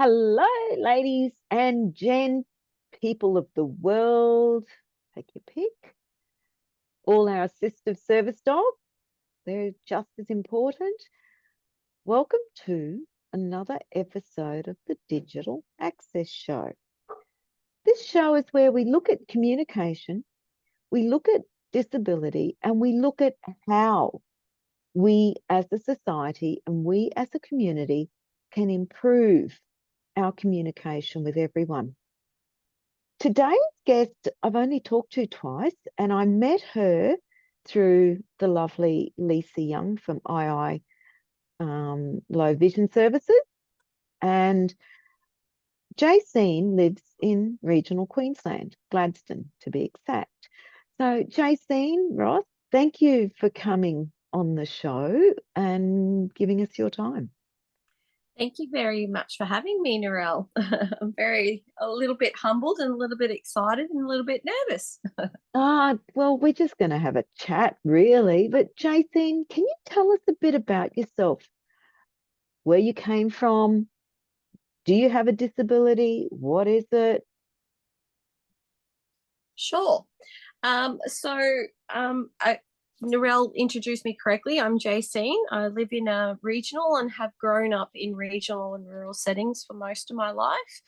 Hello, ladies and gents, people of the world. Take your pick. All our assistive service dogs, they're just as important. Welcome to another episode of the Digital Access Show. This show is where we look at communication, we look at disability, and we look at how we as a society and we as a community can improve our communication with everyone. Today's guest, I've only talked to twice, and I met her through the lovely Lisa Young from II Low Vision Services. And Jaceen lives in regional Queensland, Gladstone to be exact. So, Jaceen Ross, thank you for coming on the show and giving us your time. Thank you very much for having me, Narelle. I'm a little bit humbled and a little bit excited and a little bit nervous. Well, we're just going to have a chat, really. But Jaceen, can you tell us a bit about yourself? Where you came from? Do you have a disability? What is it? Sure. Narelle introduced me correctly. I'm Jaceen. I live in a regional and have grown up in regional and rural settings for most of my life.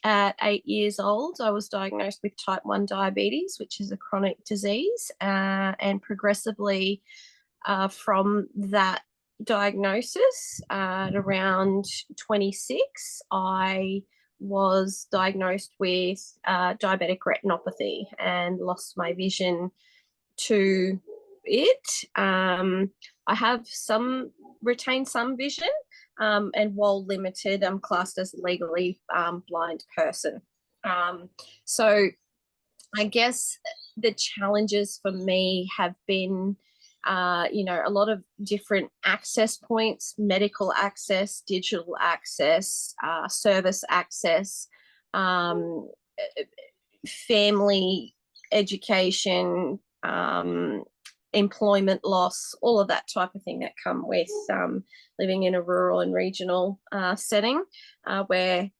At 8 years old, I was diagnosed with type 1 diabetes, which is a chronic disease, and progressively from that diagnosis at around 26, I was diagnosed with diabetic retinopathy and lost my vision to it. I have retained some vision, and while limited, I'm classed as a legally blind person. So I guess the challenges for me have been, a lot of different access points: medical access, digital access, service access, family education, employment loss, all of that type of thing that come with living in a rural and regional setting where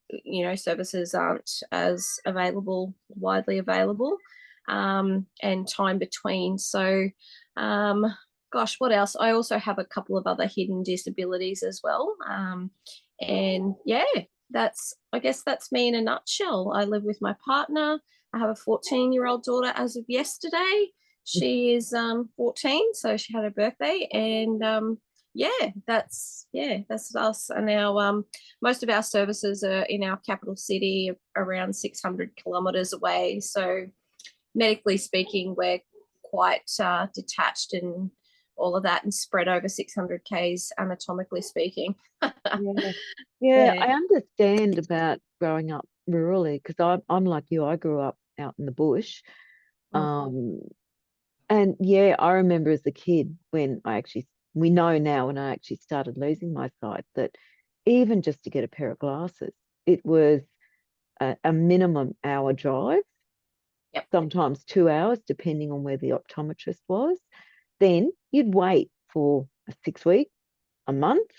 services aren't as widely available, and time between. So what else? I also have a couple of other hidden disabilities as well, and yeah, I guess that's me in a nutshell. I live with my partner. I have a 14-year-old daughter as of yesterday. She is 14, so she had her birthday, and that's us. And our most of our services are in our capital city, around 600 kilometres away. So medically speaking, we're quite detached and all of that, and spread over 600 k's anatomically speaking. Yeah, I understand about growing up rurally, because I'm like you. I grew up out in the bush. And yeah, I remember as a kid when we know now when I actually started losing my sight, that even just to get a pair of glasses, it was a minimum hour drive, sometimes 2 hours, depending on where the optometrist was. Then you'd wait for 6 weeks, a month,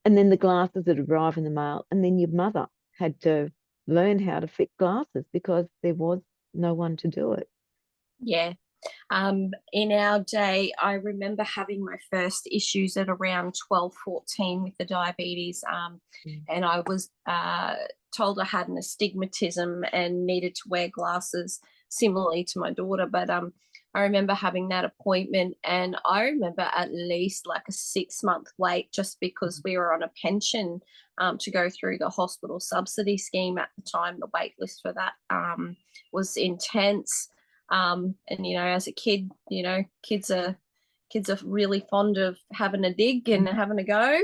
and then the glasses would arrive in the mail, and then your mother had to learn how to fit glasses because there was no one to do it. Yeah. In our day, I remember having my first issues at around 12, 14 with the diabetes, and I was told I had an astigmatism and needed to wear glasses similarly to my daughter. But I remember having that appointment, and I remember at least like a 6-month wait, just because we were on a pension to go through the hospital subsidy scheme at the time. The wait list for that was intense. And as a kid, kids are really fond of having a dig and having a go.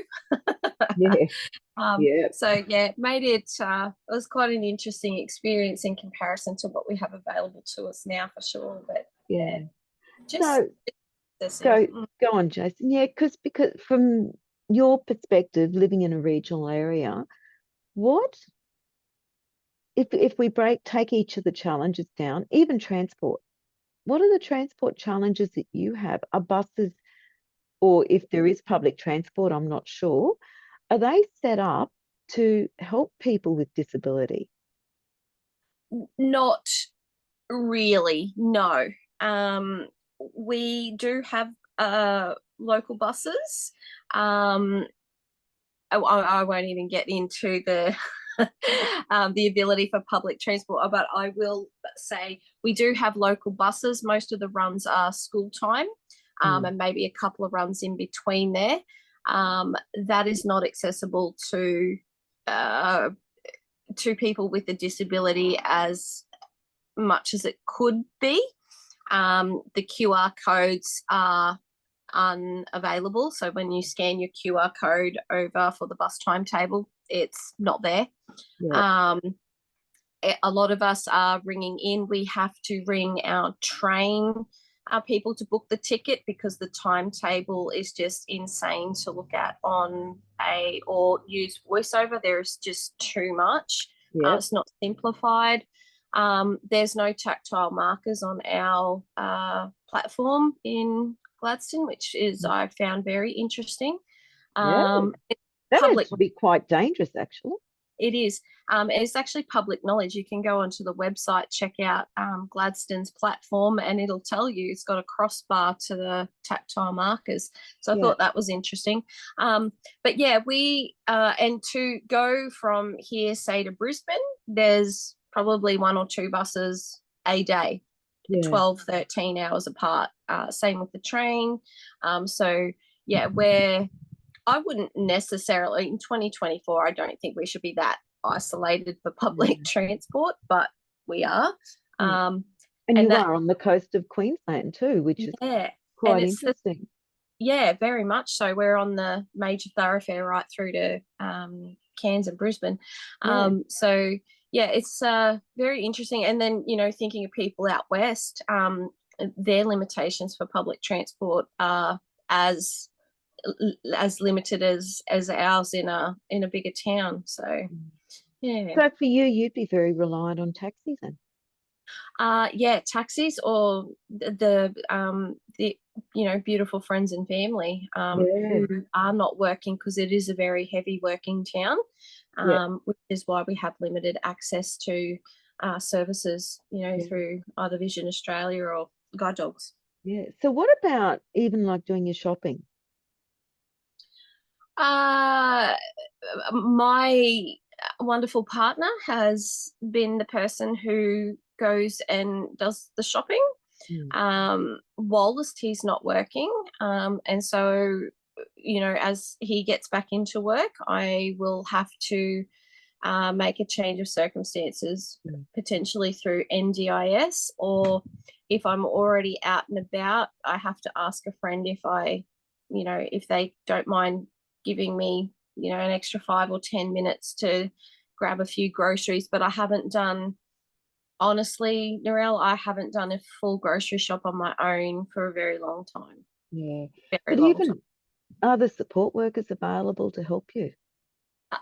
So yeah, it made it was quite an interesting experience in comparison to what we have available to us now, for sure. But go on, Jaceen. Yeah, because from your perspective, living in a regional area, what if we take each of the challenges down, even transport? What are the transport challenges that you have? Are buses, or if there is public transport, I'm not sure, are they set up to help people with disability? Not really, no. We do have local buses. I won't even get into the the ability for public transport, but I will say we do have local buses. Most of the runs are school time, and maybe a couple of runs in between there. That is not accessible to people with a disability as much as it could be. The QR codes are unavailable. So when you scan your QR code over for the bus timetable, it's not there. Yeah. A lot of us are ringing in. We have to ring our train people to book the ticket because the timetable is just insane to look at or use voiceover. There's just too much. Yeah. It's not simplified. There's no tactile markers on our platform in Gladstone, which is I found very interesting. Yeah. That Public, has to be quite dangerous, actually. it is. It's actually public knowledge. You can go onto the website, check out Gladstone's platform, and it'll tell you it's got a crossbar to the tactile markers. So I thought that was interesting. But yeah, and to go from here, say, to Brisbane, there's probably 1 or 2 buses a day, 12, 13 hours apart. Same with the train. So yeah, I wouldn't necessarily, in 2024, I don't think we should be that isolated for public transport, but we are. And you are on the coast of Queensland too, which is quite interesting. Very much so. We're on the major thoroughfare right through to Cairns and Brisbane. So yeah, it's very interesting. And then, thinking of people out west, their limitations for public transport are as limited as ours in a bigger town. So yeah. So for you, you'd be very reliant on taxis then? Taxis or the beautiful friends and family who are not working, because it is a very heavy working town, which is why we have limited access to services, through either Vision Australia or Guide Dogs. Yeah. So what about even like doing your shopping? My wonderful partner has been the person who goes and does the shopping whilst he's not working. And so, as he gets back into work, I will have to make a change of circumstances, potentially through NDIS, or if I'm already out and about, I have to ask a friend if they don't mind giving me, an extra 5 or 10 minutes to grab a few groceries. But honestly, Narelle, I haven't done a full grocery shop on my own for a very long time. Yeah. Very long time. Are there support workers available to help you?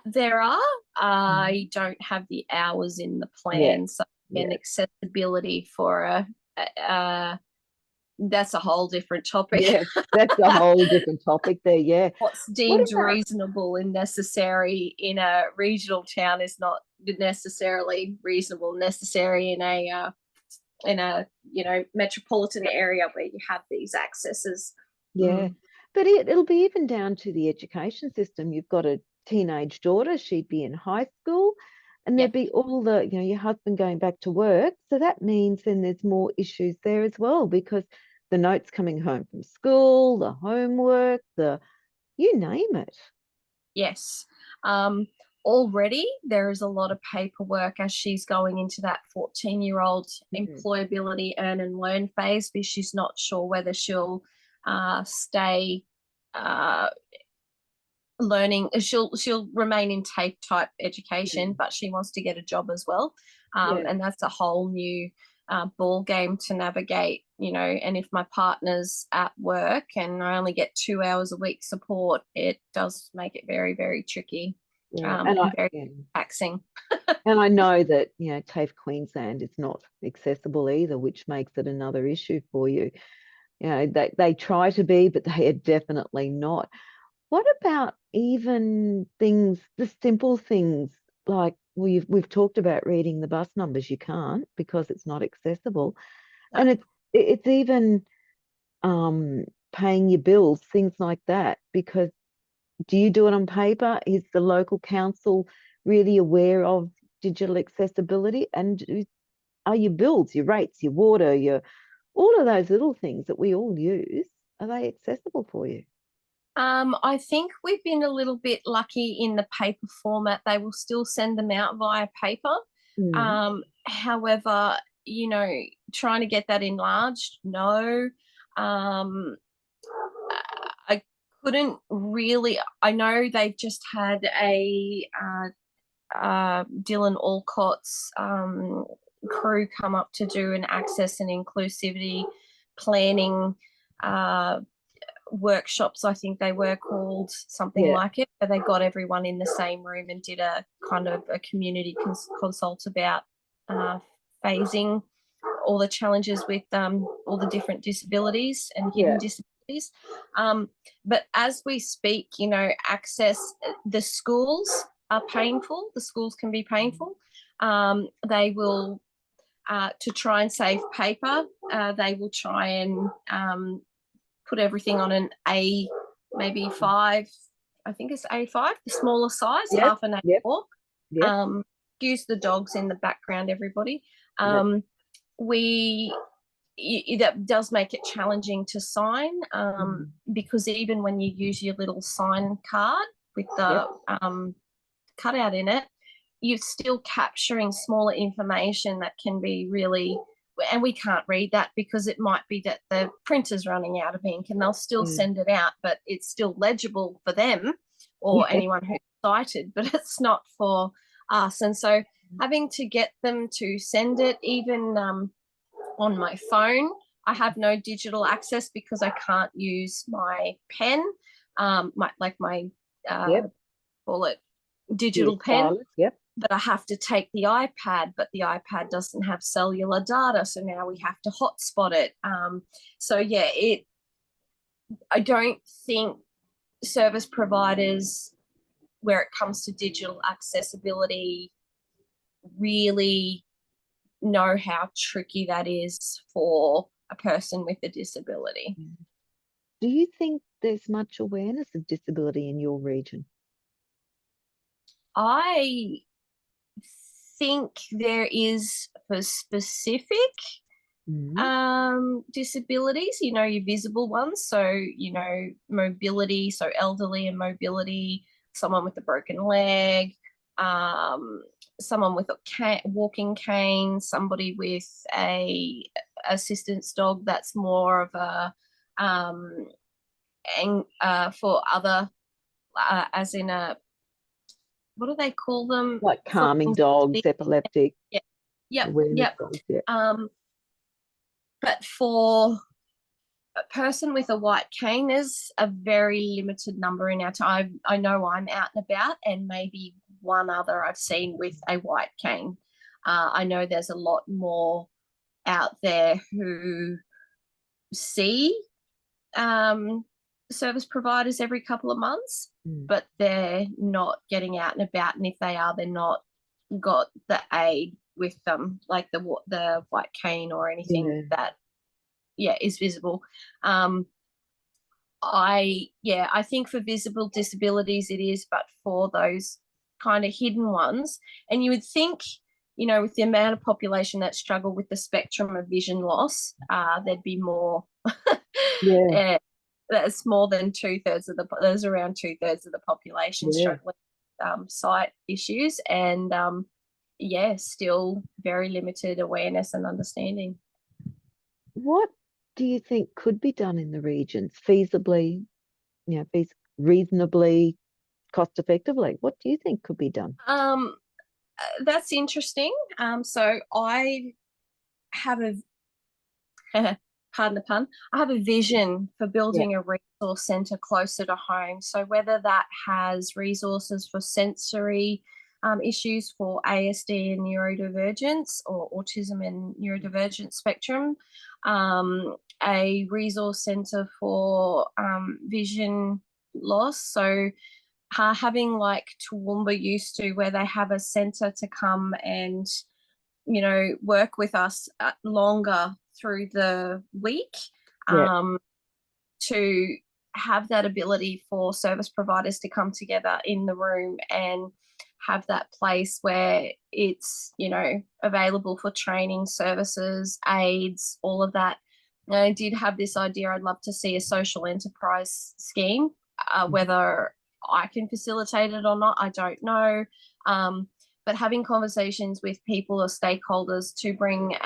There are. I don't have the hours in the plan, so accessibility for that's a whole different topic. Yeah, that's a whole different topic there, yeah. What's deemed reasonable and necessary in a regional town is not necessarily reasonable, necessary in a metropolitan area where you have these accesses. Yeah. But it'll be even down to the education system. You've got a teenage daughter, she'd be in high school, and there'd be all the, your husband going back to work. So that means then there's more issues there as well, because the notes coming home from school, the homework, you name it. Yes. Already there is a lot of paperwork as she's going into that 14-year-old employability earn and learn phase, because she's not sure whether she'll stay learning. She'll remain in TAFE type education, but she wants to get a job as well. And that's a whole new ball game to navigate, and if my partner's at work and I only get 2 hours a week support, it does make it very, very tricky and very taxing. And I know that, TAFE Queensland is not accessible either, which makes it another issue for you. They try to be, but they are definitely not. What about even things, the simple things like we've talked about reading the bus numbers. You can't because it's not accessible, No. and it's even paying your bills, things like that. Because do you do it on paper? Is the local council really aware of digital accessibility? And are your bills, your rates, your water, your all of those little things that we all use, are they accessible for you? I think we've been a little bit lucky in the paper format. They will still send them out via paper. Mm. However, trying to get that enlarged, no. Um, I couldn't really. I know they've just had a Dylan Alcott's crew come up to do an access and inclusivity planning uh, workshops. I think they were called something Yeah, like it, but they got everyone in the same room and did a kind of a community consult about phasing all the challenges with all the different disabilities and hidden yeah, disabilities. But as we speak, access, the schools are painful. The schools can be painful. They will, to try and save paper, they will try and put everything on an A, maybe 5. I think it's A5, the smaller size, yep, half an yep, A4. yep, Excuse the dogs in the background, everybody. yep. We that does make it challenging to sign, Mm. because even when you use your little sign card with Yep. the cutout in it, you're still capturing smaller information that can be really, and we can't read that because it might be that the printer's running out of ink and they'll still Mm. send it out, but it's still legible for them or Yeah. anyone who's cited, but it's not for us. And so having to get them to send it, even on my phone, I have no digital access because I can't use my pen, my uh, Yep. call it Your digital pen, stylus. Yep. but I have to take the iPad, but the iPad doesn't have cellular data, so now we have to hotspot it. So yeah, I don't think service providers, where it comes to digital accessibility, really know how tricky that is for a person with a disability. Mm. Do you think there's much awareness of disability in your region? I think there is for specific Mm. disabilities, your visible ones. So, mobility, so elderly and mobility, someone with a broken leg, um, someone with a walking cane, somebody with a assistance dog that's more of a for other, as in a, what do they call them Like for calming dogs, anxiety? epileptic Yeah, yep, awareness yep. dogs. Yeah. But for a person with a white cane, there's a very limited number in our time. I know I'm out and about, and maybe one other I've seen with a white cane. I know there's a lot more out there who see um, service providers every couple of months, Mm. but they're not getting out and about. And if they are, they're not got the aid with them, like the white cane or anything Yeah. that is visible. Um, I think for visible disabilities it is, but for those kind of hidden ones, and you would think, with the amount of population that struggle with the spectrum of vision loss, there'd be more. Yeah. uh, that's more than 2/3 of there's around 2/3 of the population Yeah. struggling with sight issues, and still very limited awareness and understanding. What do you think could be done in the regions feasibly, reasonably, cost effectively? What do you think could be done? That's interesting. So I have a pardon the pun, I have a vision for Yeah. building a resource centre closer to home. So whether that has resources for sensory issues for ASD and neurodivergence, or autism and neurodivergent spectrum, a resource centre for vision loss. So having like Toowoomba used to, where they have a centre to come and, work with us longer through the week, Yeah. to have that ability for service providers to come together in the room and have that place where it's, available for training services, aids, all of that. And I did have this idea. I'd love to see a social enterprise scheme, whether I can facilitate it or not, I don't know. But having conversations with people or stakeholders to bring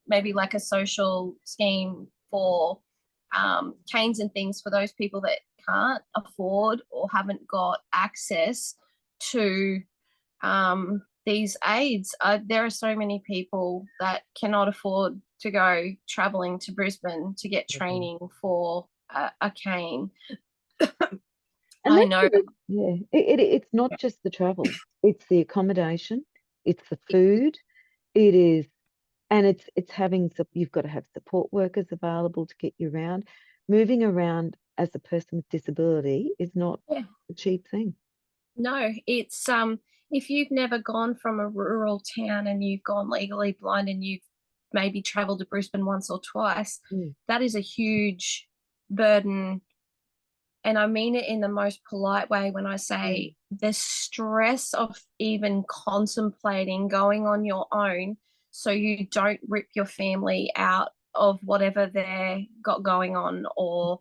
maybe like a social scheme for canes and things for those people that can't afford or haven't got access to these aids. There are so many people that cannot afford to go traveling to Brisbane to get training for a cane. And I that's know. yeah, it's not just the travel, it's the accommodation, it's the food, it is, and it's having, you've got to have support workers available to get you around. Moving around as a person with disability is not Yeah. a cheap thing. No, it's if you've never gone from a rural town and you've gone legally blind and you've maybe traveled to Brisbane once or twice, that is a huge burden. And I mean it in the most polite way when I say the stress of even contemplating going on your own so you don't rip your family out of whatever they've got going on. Or,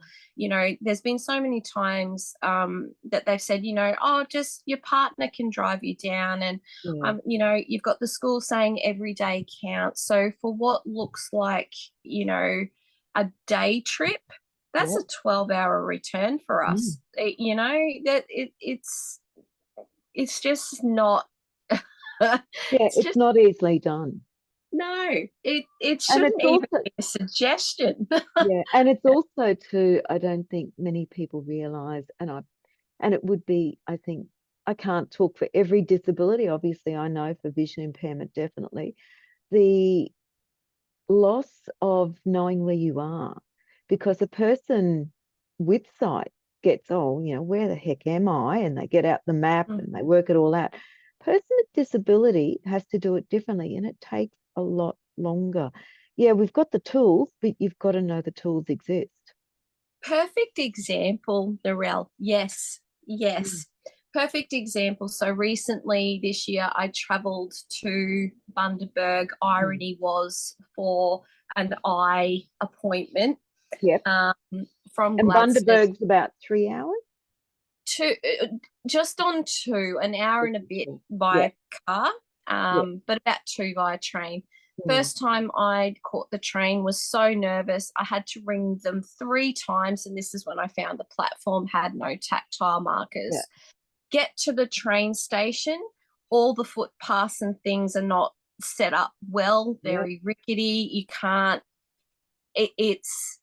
there's been so many times that they've said, oh, just your partner can drive you down. And, you've got the school saying every day counts. So for what looks like, a day trip, that's a 12-hour return for us. It's just not. It's just not easily done. no. It And shouldn't it's even also, be a suggestion. and it's also too, I don't think many people realize, and it would be, I think, I can't talk for every disability. Obviously, I know for vision impairment, definitely, the loss of knowing where you are, because a person with sight gets, oh, where the heck am I? And they get out the map and they work it all out. Person with disability has to do it differently, and it takes a lot longer. Yeah, we've got the tools, but you've got to know the tools exist. Perfect example, Narelle. Yes. Perfect example. So recently this year, I travelled to Bundaberg. Irony was for an eye appointment. Yep. From And Gladstone Bundaberg's about 3 hours. to just on two, an hour and a bit by car, but about two via train. First time I caught the train, was so nervous. I had to ring them 3 times, and this is when I found the platform had no tactile markers. Get to the train station, all the footpaths and things are not set up well, very rickety. You can't, it's,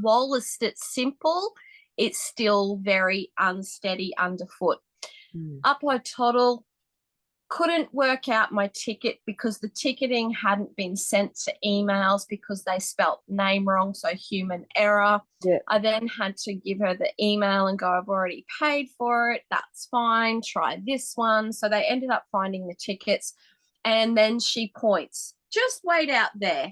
whilst it's simple, it's still very unsteady underfoot. Up I toddle, couldn't work out my ticket because the ticketing hadn't been sent to emails because they spelt name wrong, so human error. I then had to give her the email and go, I've already paid for it, that's fine, try this one. So they ended up finding the tickets, and then she points, just wait out there.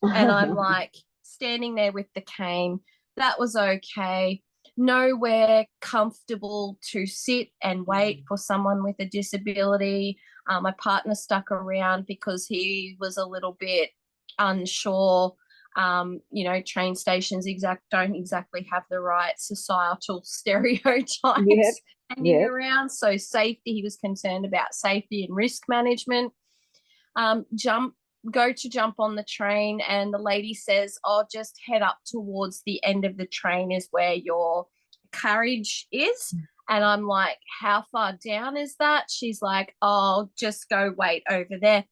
And I'm like standing there with the cane. That was okay. Nowhere comfortable to sit and wait for someone with a disability. My partner stuck around because he was a little bit unsure. Train stations don't exactly have the right societal stereotypes hanging around. So safety, he was concerned about safety and risk management. Go to jump on the train, and the lady says, oh, just head up towards the end of the train is where your carriage is. And I'm like, how far down is that? She's like, oh, just go wait over there.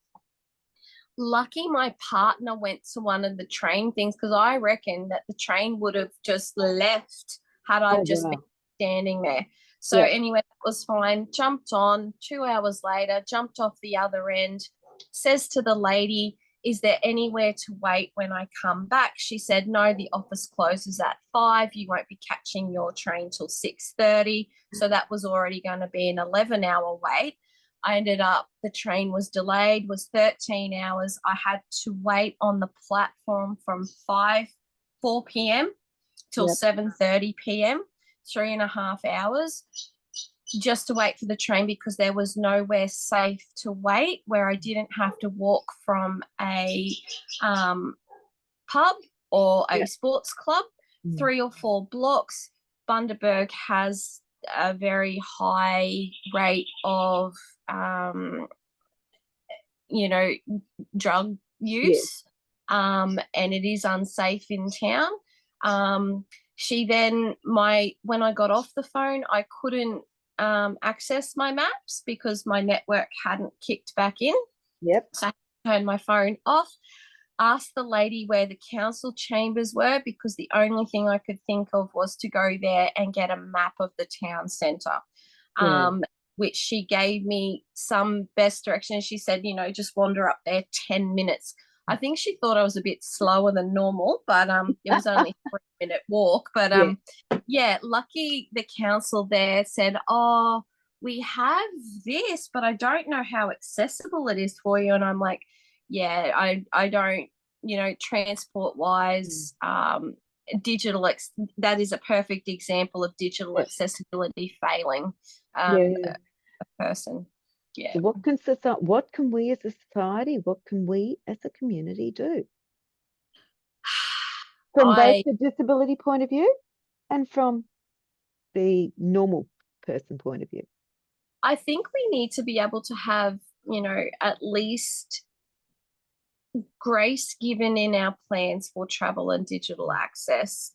Lucky my partner went to one of the train things, because I reckon that the train would have just left had I just been standing there. So anyway, that was fine. Jumped on 2 hours later, jumped off the other end, says to the lady, is there anywhere to wait when I come back? She said, no, the office closes at 5. You won't be catching your train till 6:30. So that was already going to be an 11-hour wait. I ended up, the train was delayed, was 13 hours. I had to wait on the platform from 4 p.m. till Yep. 7:30 p.m., 3.5 hours, just to wait for the train because there was nowhere safe to wait where I didn't have to walk from a pub or a Yep. sports club. 3 or 4 blocks. Bundaberg has a very high rate of, drug Yes. use, and it is unsafe in town. She then, when I got off the phone, I couldn't access my maps because my network hadn't kicked back in. Yep. So I turned my phone off, asked the lady where the council chambers were because the only thing I could think of was to go there and get a map of the town centre. Yeah. Which she gave me some best direction. She said, just wander up there 10 minutes. I think she thought I was a bit slower than normal, but it was only a 3-minute walk. But lucky the council there said, oh, we have this, but I don't know how accessible it is for you. And I'm like, yeah, I don't, transport wise, that is a perfect example of digital accessibility failing Yeah. a person. Yeah. So what can we as a society, what can we as a community do? From both I the disability point of view and from the normal person point of view. I think we need to be able to have, at least grace given in our plans for travel and digital access,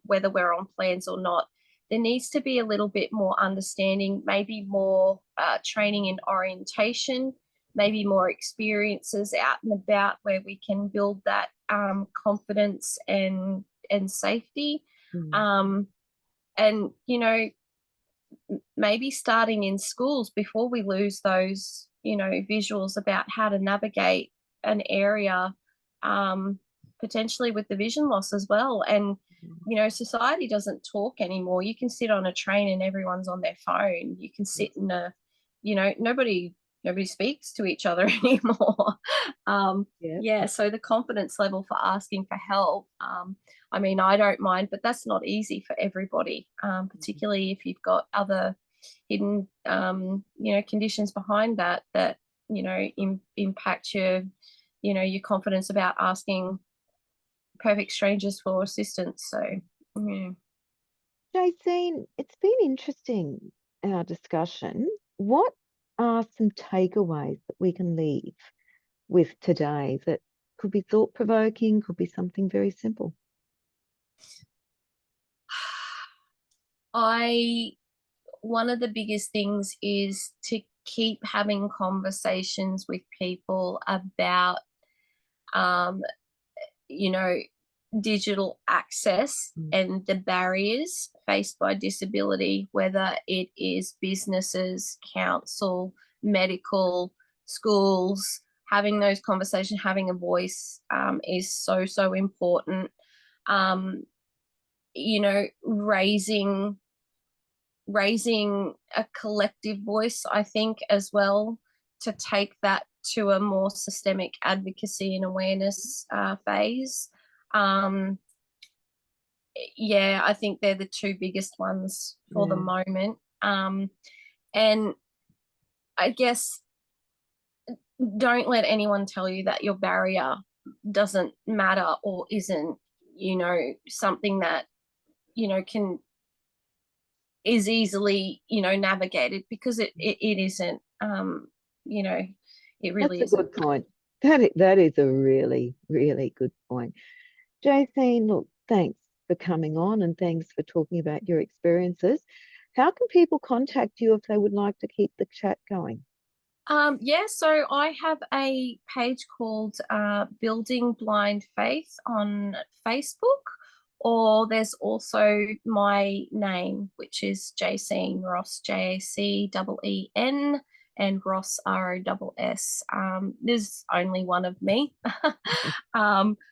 whether we're on plans or not. There needs to be a little bit more understanding, maybe more training and orientation, maybe more experiences out and about where we can build that confidence and safety. And, maybe starting in schools before we lose those, visuals about how to navigate an area, potentially with the vision loss as well. And, society doesn't talk anymore. You can sit on a train and everyone's on their phone. You can sit in nobody speaks to each other anymore. So the confidence level for asking for help, I mean, I don't mind, but that's not easy for everybody, particularly if you've got other hidden, conditions behind that, impact your, your confidence about asking perfect strangers for assistance. So, yeah. Jaceen, it's been interesting, our discussion. What are some takeaways that we can leave with today that could be thought-provoking, could be something very simple? One of the biggest things is to keep having conversations with people about, digital access and the barriers faced by disability, whether it is businesses, council, medical, schools. Having those conversations, having a voice is so, so important. Raising a collective voice, I think, as well, to take that to a more systemic advocacy and awareness phase. I think they're the two biggest ones for the moment. And I guess don't let anyone tell you that your barrier doesn't matter or isn't, something that, is easily, navigated, because it isn't. It really That's a isn't. good point. That is a really, really good point. Jaceen, look, thanks for coming on and thanks for talking about your experiences. How can people contact you if they would like to keep the chat going? So I have a page called Building Blind Faith on Facebook, or there's also my name, which is Jaceen Ross, JACEEN and Ross, ROSS. There's only one of me.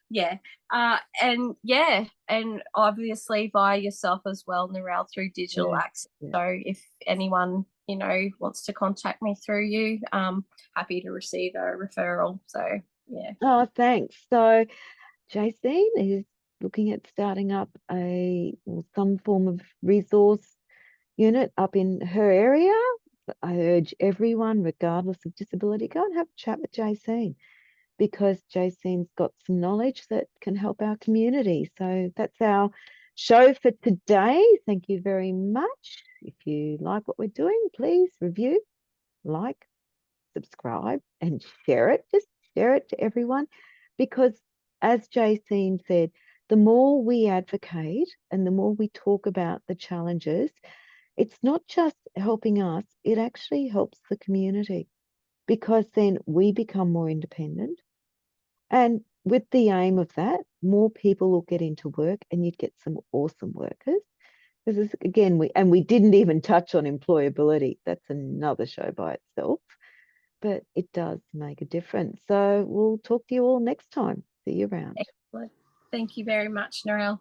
Yeah. And obviously via yourself as well, Narelle, through digital Yeah, access. yeah. So if anyone, wants to contact me through you, happy to receive a referral. So yeah. Oh, thanks. So Jaceen is looking at starting up some form of resource unit up in her area. I urge everyone, regardless of disability, go and have a chat with Jaceen, because Jaceen's got some knowledge that can help our community. So that's our show for today. Thank you very much. If you like what we're doing, please review, like, subscribe, and share it. Just share it to everyone, because as Jaceen said, the more we advocate and the more we talk about the challenges, it's not just helping us, it actually helps the community, because then we become more independent. And with the aim of that, more people will get into work and you'd get some awesome workers. Because again, we didn't even touch on employability. That's another show by itself, but it does make a difference. So we'll talk to you all next time. See you around. Excellent. Thank you very much, Narelle.